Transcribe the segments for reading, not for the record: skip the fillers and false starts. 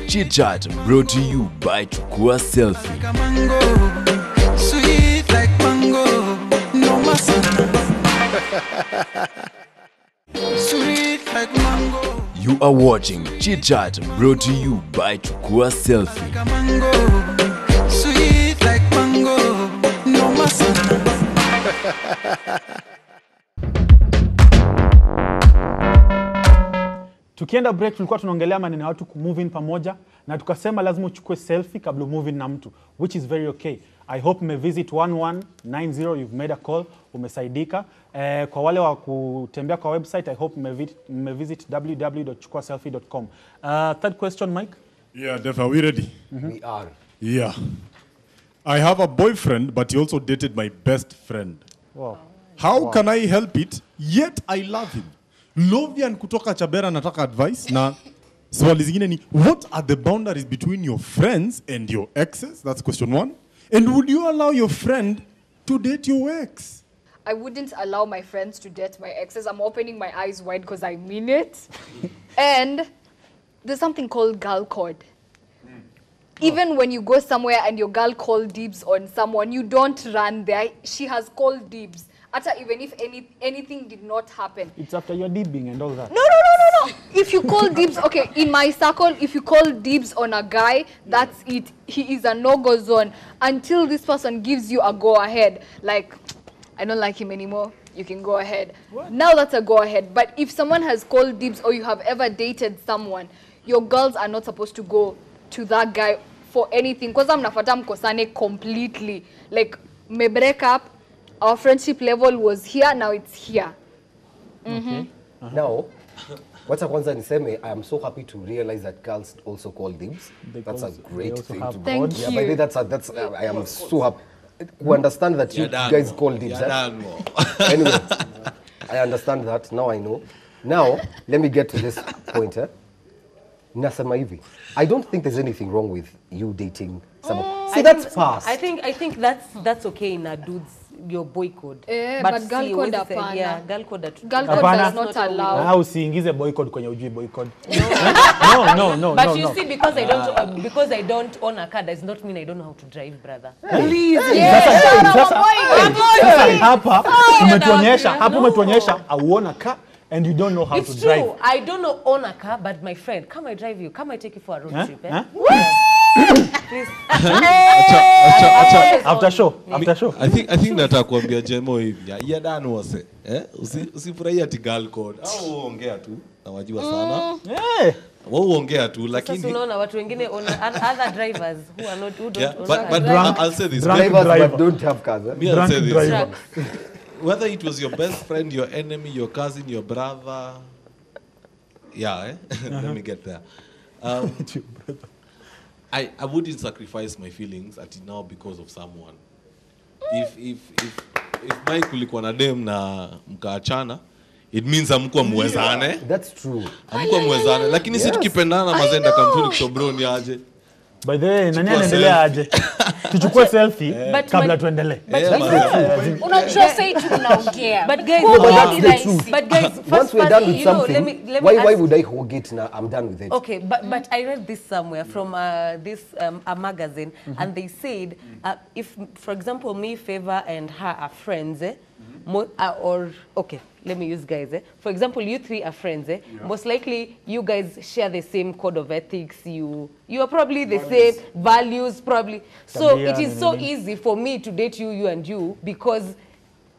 Chit Chat brought to you by Chukua Selfie. Sweet like mango, no masana. Sweet like mango. You are watching Chit Chat brought to you by Chukua Selfie. Mango, sweet like mango, no masana. Tukienda break tulikuwa tunaongelea maneno ya watu move in pamoja na tukasema lazima uchukue selfie kabla move in na mtu, which is very okay. I hope me visit 1190, you've made a call, umesaidika. Kwa wale wa kutembea kwa website, I hope me visit www.chukuaselfie.com. Third question, Mike? Yeah, Def, are we ready? We are. Yeah. I have a boyfriend, but he also dated my best friend. Wow. How can I help it? Yet I love him. Lovian kutoka Chabera nataka advice na swali zingine ni what are the boundaries between your friends and your exes? That's question one. And would you allow your friend to date your ex? I wouldn't allow my friends to date my exes. I'm opening my eyes wide because I mean it. And there's something called girl code. Even when you go somewhere and your girl called dibs on someone, you don't run there. She has called dibs. Even if anything did not happen. It's after your dibbing and all that. No. If you call dibs, okay, in my circle, if you call dibs on a guy, that's it. He is a no-go zone until this person gives you a go-ahead. Like, I don't like him anymore. You can go ahead. What? Now that's a go-ahead. But if someone has called dibs or you have ever dated someone, your girls are not supposed to go to that guy for anything. Because I'm nafata mkosane completely. Like, me break up. Our friendship level was here, now it's here. Okay. Now, what's kwanza niseme, I am so happy to realize that girls also call dibs. That's a great thing to do. Thank you. Yeah, by the way, that's I am so happy. We understand that you guys call dibs. Anyway, I understand that. Now I know. Now, let me get to this point. Nasema hivi. I don't think there's anything wrong with you dating someone. See, that's past. I think that's okay in a dude's your boy code. But girl code hapana. Yeah, girl code does not allow. Na usiingize boy code kwenye ujui boy code. No. But you see, because I don't own a car does not mean I don't know how to drive, brother. Please. Hapa umetuonyesha auona car and you don't know how to drive. It's true. I don't know own a car, but my friend, come I drive you. Come I take you for a road trip. Please. After show. I think natakwambia Jemo hivi. Ya dan wase. Usifurahia ati girl code. Au ongea tu. Nawajua sana. Wao ongea tu lakini sasa unaona watu wengine other drivers who don't but I'll say this. Drivers but don't have cars. I'll say this. Whether it was your best friend, your enemy, your cousin, your brother. Yeah, let me get there. I wouldn't sacrifice my feelings until now because of someone. If Mike ulikuwa na dem na mkaachana, it means amkuwa muwezane. That's true. Amkuwa muwezane, lakini si tukipendana mazenda kamtuni kutobroni aje. By the way, nani anaendelea aje? Tuchukue selfie kabla tuendelee. Unajua say tunaongea. But guys, once we're done with something, why would I hog it now? I'm done with it. Okay, but I read this somewhere from this a magazine, and they said if, for example, me, Favor, and her are friends, or okay, let me use guys. For example, you three are friends. Most likely, you guys share the same code of ethics. You are probably the same values, probably. So it is so easy for me to date you, because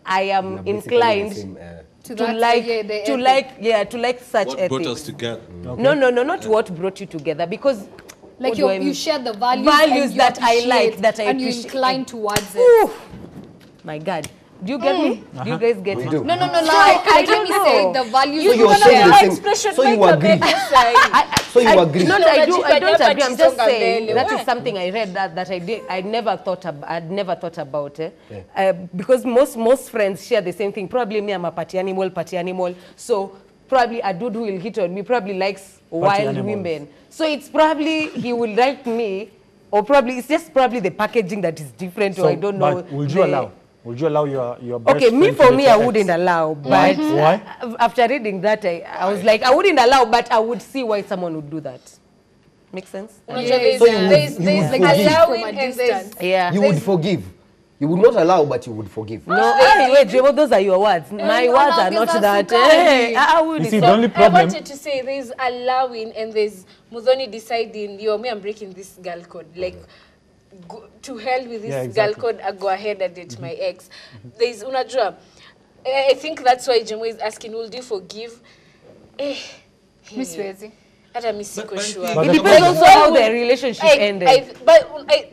I am inclined to like such what ethics. Brought us together. Okay. No, not what brought you together, because like you share the values that I like, that I and appreciate. You incline towards it. My God. Do you get me? Do you guys get me? No. Like, I don't say the values. So you're saying the same. So you agree. So you agree. No, I don't agree. I'm just saying that is something I read that I did. I never thought about it. Because most friends share the same thing. Probably me, I'm a party animal. So probably a dude who will hit on me probably likes wild women. So it's probably he will like me, or probably it's just probably the packaging that is different. So, or I don't know. But would you allow? Would you allow your best friend for me, I wouldn't allow. But why? After reading that, I was like, I wouldn't allow, but I would see why someone would do that. Makes sense? Yes. So you would- There's you there's would like forgive. allowing and there's Yeah. You would forgive. You would not allow, but you would forgive. No, wait, Jemo, those are your words. My no, words no, are not these are that. sukari. I would You see, the only I problem. wanted to say there's allowing and there's Mudhoni deciding, yo, me, I'm breaking this girl code. Like, go, to hell with this Yeah, exactly. girl code, I go ahead and date my ex. There's unajua. I think that's why Jemo is asking, will you forgive? Miss Wezi. Hata mi siko sure. But It the depends problem- also how the relationship ended.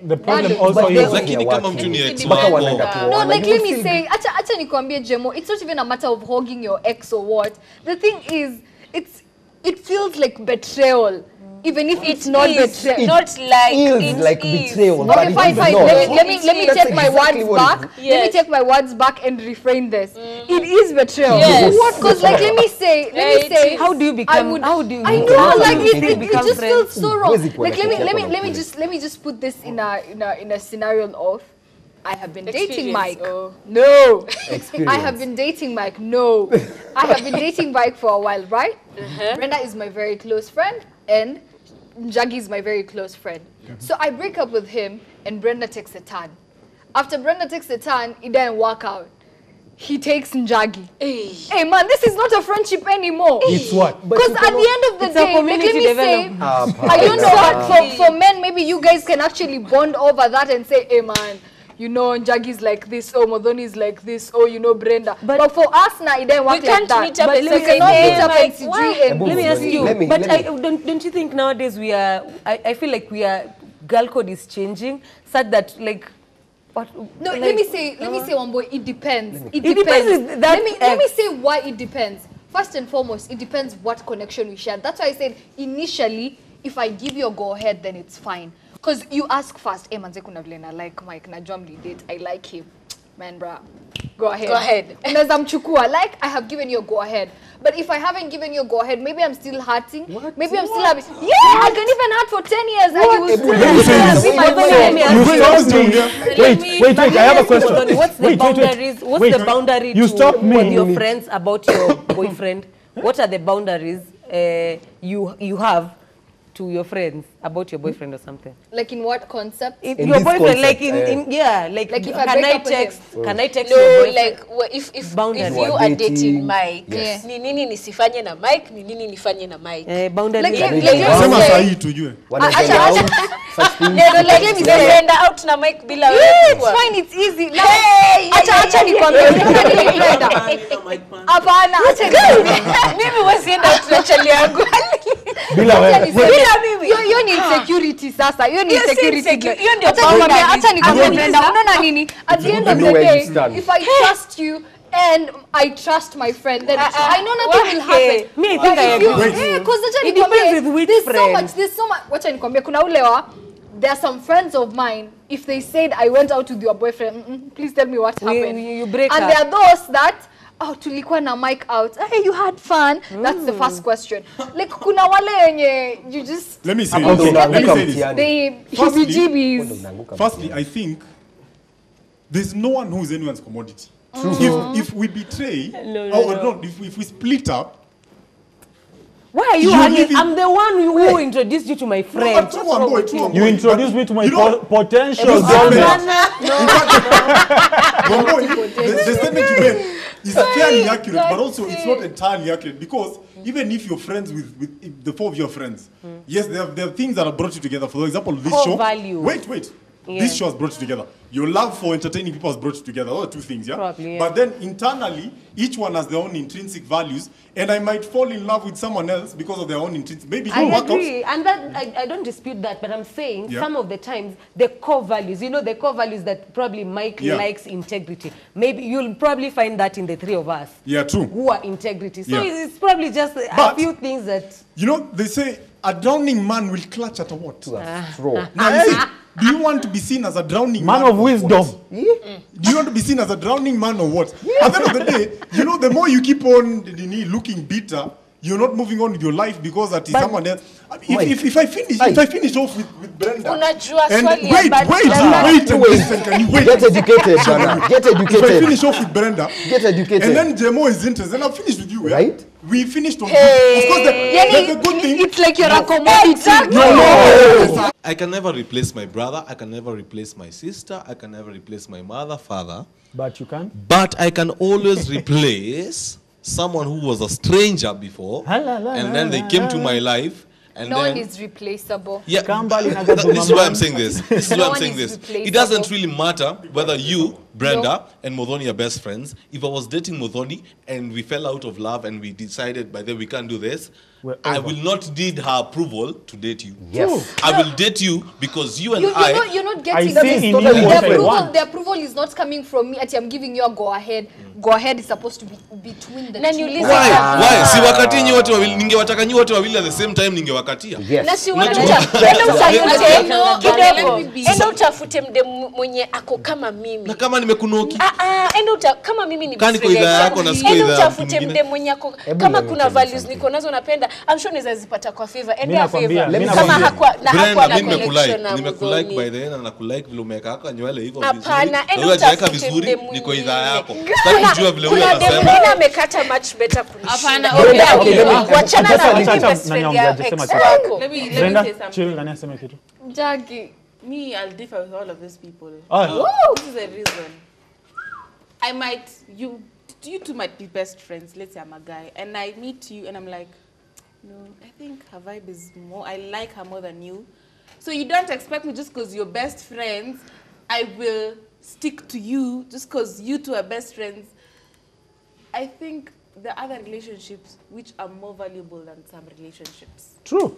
The problem But also there's- is Lakini kama mtu ni ex Mpaka wako. wanaenda kuoana. No, like You let will me still say, acha nikwambie Jemo, it's not even a matter of hogging your ex or what. The thing is, it feels like betrayal, even if it's not betrayal. Not like feels it like is. betrayal. but Okay, it fine, is fine. not. Let me That's take my exactly words what it back. is. Let me Yes. take my words back and reframe this. It is betrayal. Yes. What? Because like let me say, How do you become? How do you? I know, How like do you it become just feels friends? so wrong. Huwezi kuwa Like na let kitu me just put this in a scenario of I have been dating Experience, Mike. oh. No. Experience. I have been dating Mike. No. I have been dating Mike for a while, right? Brenda is my very close friend and Njagi is my very close friend. So I break up with him and Brenda takes a turn. After Brenda takes a turn, it didn't work out. He takes Njagi. Hey man, this is not a friendship anymore. it's what? Because at the end of the It's a day, like, community let me say, development. I don't know, but for men, maybe you guys can actually bond over that and say, hey man, you know, Njagi's like this, oh, Modhoni is like this, oh, you know, Brenda. But for us now, it didn't work We like can't that. meet up But and we say, cannot hey, meet up like, and why? CG and Let me ask you, Let me- but let me- don't you think nowadays we are? I feel like we are. Girl code is changing, such that like. What, No, like, let me say one boy, it depends. It It depends depends. with that Let me ex. say why it depends. First and foremost, it depends what connection we share. That's why I said initially, if I give you a go ahead, then it's fine. Because you ask first, hey manze kuna vile na like Mike, na jua date, I like him. Man, bra, go ahead. Go ahead. Unaweza mchukua, like I have given you a go ahead. But if I haven't given you a go ahead, maybe I'm still hurting. Maybe I'm still having. Yeah, I can even hurt for 10 years and you will still be my friend. Wait, I have a question. What's the Wait. boundaries? What's Wait. the boundary You stop me. with your friends about your boyfriend? What are the boundaries you have to your friends about your boyfriend or something? Like in what concept? In Your this boyfriend, like concept, in yeah, like Like if I can break I up with text? Can I text No, your boyfriend? like if Boundaries. you are Dating. dating Mike, Yes. ni nini nisifanye na Mike, ni nini nifanye na Mike. Boundaries. Like, are like, very- like, Sema say- sahi tujue. Wanaenda out, such things. Yeah, like let me let say- me enda out na Mike bila Yeah, wewe it's kuwa. fine, it's easy. Now, acha nikwambie, unajua nilipenda. Hapana, acha nikwambie. Mimi wasienda out na chali yangu. Bila wewe. Acha niseme. Hiyo ni insecurity sasa. Hiyo ni Yes, insecurity. insecurity. Hiyo ndio Acha nikwambie, boundaries. acha nikwambie Boundaries. Brenda, unaona nini? At the end of I know the where you day, stand. if I trust you and I trust my friend, then I know nothing will happen. Me, I But think I if you- agree. eh, 'cause acha It nikwambie, depends with which there's so friend. much, wacha nikwambie, kuna ule wa, there are some friends of mine, if they said I went out with your boyfriend, please tell me what happened. you break and up. there are those that, oh, tulikuwa na Mike out. Hey, you had fun. That's the first question. Like, kuna wale yenye, you just, Let me say Okay, this. Let me unaanguka say this. mtihani. they Firstly- heebie-jeebies. Firstly, I think there's no one who is anyone's commodity. If we betray, if we split up, Why are you You hanging? live in- I'm the one who introduced you to my friend. but true, I'm boy, true, I'm You boy. introduced But me to my you know, potential you girlfriend. Bombo, the statement you made is fairly accurate, but also it's not entirely accurate because even if you're friends with the four of your friends, yes, there are things that have brought you together. For example, this Core show. values. Wait. Yeah. This show has brought you together. Your love for entertaining people has brought you together. Those are two things, yeah? Probably, yeah. But then internally, each one has their own intrinsic values, and I might fall in love with someone else because of their own intrinsic. Maybe it I won't work out. agree, and that I don't dispute that, but I'm saying Yeah. some of the times the core values, the core values that probably Mike Yeah. likes integrity. Maybe you'll probably find that in the three of us. Yeah, true. Who are integrity. So Yeah. it's probably just a But- few things that. You know, they say a drowning man will clutch at a what? Straw. Now, you see, do you want to be seen as a drowning man? Man of or wisdom. what? Do you want to be seen as a drowning man or what? At the end of the day, the more you keep on looking bitter, you're not moving on with your life because that is someone else. If I finish off with Brenda. Unajua And swali ya wait, bad wait, luck. and listen, can you wait? Get educated, Ghana. Get If I educated. finish off with Brenda, Get educated. and then Jemo is interested, then I'll finish with you, yeah? Right? we finished on Hey. of course the good thing. It's like you're a commodity. I can never replace my brother. I can never replace my sister. I can never replace my mother, father. But you can. But I can always replace someone who was a stranger before, and then they came to my life. And No then, one is replaceable. yeah, Kambali this is why I'm saying this. This is why No I'm one saying is this. replaceable. It doesn't really matter whether you, Brenda, and Modhoni are best friends. If I was dating Modhoni and we fell out of love and we decided by then we can't do this, I will not need her approval to date you. Yes. I will date you because you and You're not getting I see in you totally what I want. the approval is not coming from me. I'm giving you a go ahead. Go ahead is supposed to be between the two. Why? Si wakati nyi wote wawili ningewataka nyi wote wawili at the same time ningewakatia. Yes. Na si Unajua- enda utafute mde mwenye ako kama mimi. Na kama nimekunoki. Kama mimi ni Kani kwa idhaa yako na siko idhaa ya mtu utafute mwingine. mde mwenye ako kama kuna values niko nazo napenda. I'm sure naweza zipata kwa favor. Mimi Endea nakwambia, favor. mimi Kama nakwambia. hakuwa na Brenda, hakuwa na mimi connection na nimekulike Mudhoni. by the way na nakulike vile umeweka haka nywele hivyo Hapana, vizuri. enda Wewe hajaweka utafute vizuri mde niko idhaa yako. mwingine. Sitaki kujua vile huyo Kuna dem anasema. mwingine amekata much better kunishinda. Hapana, okay, Wachana na mimi Acha best friend nani ya aongea, ex sema kitu. wako. Let me Brenda, say something. chill, nani aseme kitu? Jackie. Me, I'll differ with all of these people. Oh. This is a reason. You two might be best friends. Let's say I'm a guy, and I meet you, and I'm like, no, I think her vibe is more. I like her more than you. So you don't expect me just because you're best friends, I will stick to you just because you two are best friends. I think there are other relationships which are more valuable than some relationships. True.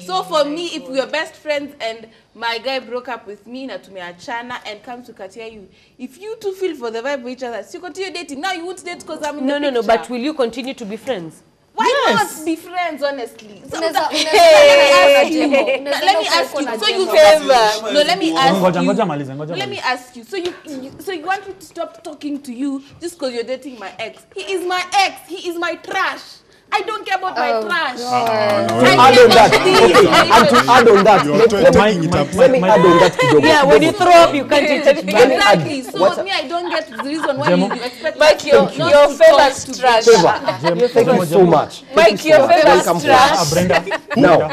So for me, if we are best friends and my guy broke up with me, na tumeachana and comes to Katia you, if you two feel for the vibe of each other, so you continue dating. Now you won't date because I'm in the No, picture. but will you continue to be friends? Why not be friends, honestly? So Unaweza- let me unaweza ask kuwa na you. So you demo. favor. No, let me ask Ngoja you. maliza, ngoja Let me maliza. ask you. So you want me to stop talking to you just because you're dating my ex? He is my ex. He is my trash. I don't care about my trash. Add on that. Okay, and to add on that, You're let taking it up. me add on that kidogo. Yeah, when you throw up, you can't eat it. Exactly. So What's me, I don't get the reason why Jemo. you expect Mike, me your not to favor's talk to trash. Favor. Thank you so much. Mike, your Welcome favor's to trash. Ah, Brenda. Now,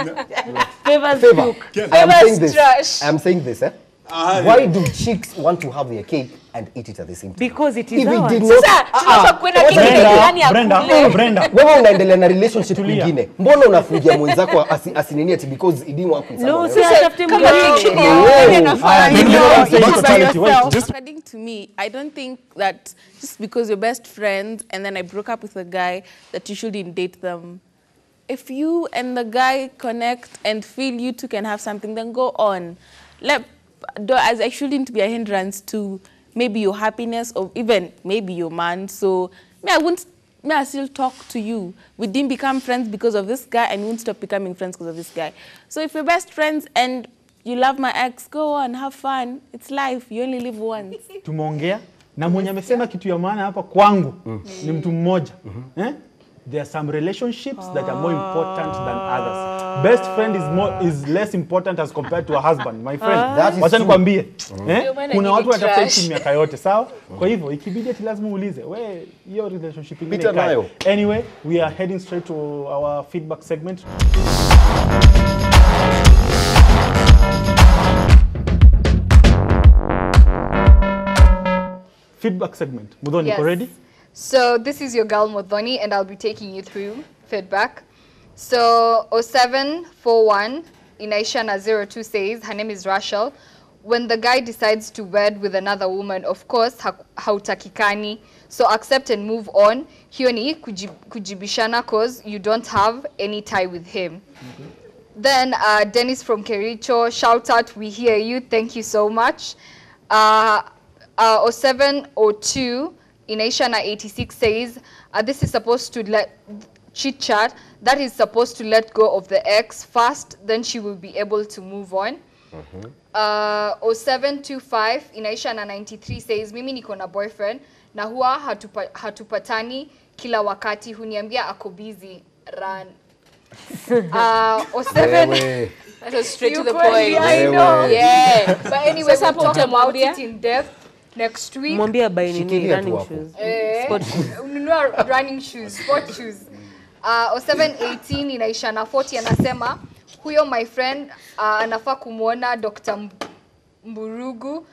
Favors favor. cook. I am saying Favor's this. trash. I am saying this. Why do chicks want to have their cake and eat it at the same time? Because it is If it ours. did not, Sasa tunafaa kwenda kingine ndani ya Brenda, kule. Brenda. wewe unaendelea na relationship Tulia. nyingine, mbona unafungia mwenzako asinini ati because it didn't work with No, someone si else? atafute Kama mwingine. kingine ya According to me, I don't think that just because you're best friends and then I broke up with a guy that you shouldn't date them. If you and the guy connect and feel you two can have something, then go on. As I shouldn't be a hindrance to maybe your happiness or even maybe your man. So I still talk to you. We didn't become friends because of this guy and we won't stop becoming friends because of this guy. So if you're best friends and you love my ex, go on, have fun. It's life. You only live once. Tumeongea na mwenye amesema kitu ya maana hapa kwangu ni mtu mmoja. There are some relationships that are more important than others. Best friend is less important as compared to a husband, my friend. That is Wacha true. nikwambie. Ndio maana Kuna ni watu wanatafuta trash. hii miaka yote, sawa? Kwa hivyo ikibidi ati lazima uulize, we hiyo relationship ingine Pita ikae. nayo. Anyway, we are heading straight to our feedback segment. Feedback segment. Mudhoni, Yes. you ready? So this is your girl Modhoni, and I'll be taking you through feedback. So 0741 Inaisha na 02 says her name is Rachel. When the guy decides to wed with another woman, of course hautakikani. So accept and move on. Hiyo ni kujibishana cause you don't have any tie with him. Then Dennis from Kericho, shout out, we hear you, thank you so much. 0702 Inaisha na 86 says this is supposed to let chit chat, that is supposed to let go of the ex first, then she will be able to move on. 0725 Inaisha na 93 says mimi niko na boyfriend na huwa hatupatani kila wakati, huniambia ako busy, run. 07 Wewe. That was straight to You the kweli, point. I know. Wewe. Yeah. But anyway, Sasa we'll talk about utamwambia? it in depth next week. Mwambie buy nini Shikilia tu running hapo. shoes. Eh, Sport shoes. ununua running shoes, sport shoes. 0718 inaisha na 40 anasema huyo my friend anafaa kumuona Dr. Murugu.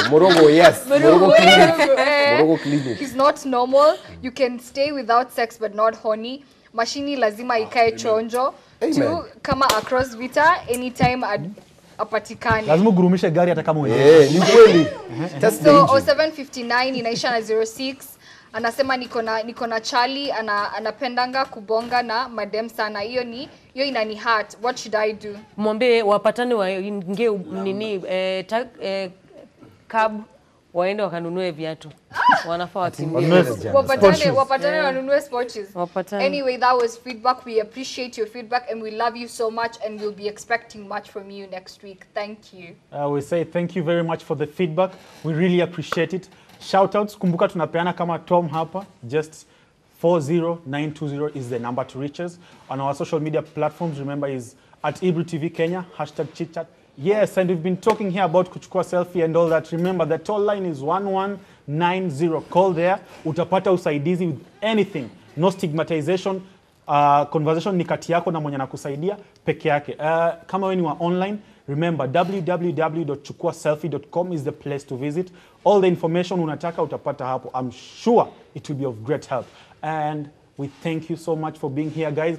Murugu, yes. Murugu clinic. He's not normal. You can stay without sex but not horny. Mashini lazima ikae chonjo. Tu kama across vita anytime apatikane. Lazima gurumishe gari hata kama wewe. Ni kweli. So 0759 inaisha na 06. Anasema niko na Charlie anapendanga kubonga na madem sana. Hiyo inani hurt. What should I do? Mwambie wapatane waingie nini cab waende wakanunue viatu. Wanafaa watimie. Wapatane wanunue sports. Anyway, that was feedback. We appreciate your feedback and we love you so much and we'll be expecting much from you next week. Thank you. We say thank you very much for the feedback. We really appreciate it. Shoutouts, kumbuka tunapeana kama Tom hapa, just 40920 is the number to reach us. On our social media platforms, remember, is at Ebru TV Kenya, #chitchat. Yes, and we've been talking here about kuchukua selfie and all that. Remember, the toll line is 1190. Call there, utapata usaidizi with anything. No stigmatization. Conversation ni kati yako na mwenye anakusaidia peke yake. Kama wewe ni wa online, remember www.chukuaselfie.com is the place to visit. All the information unataka utapata hapo. I'm sure it will be of great help. And we thank you so much for being here, guys.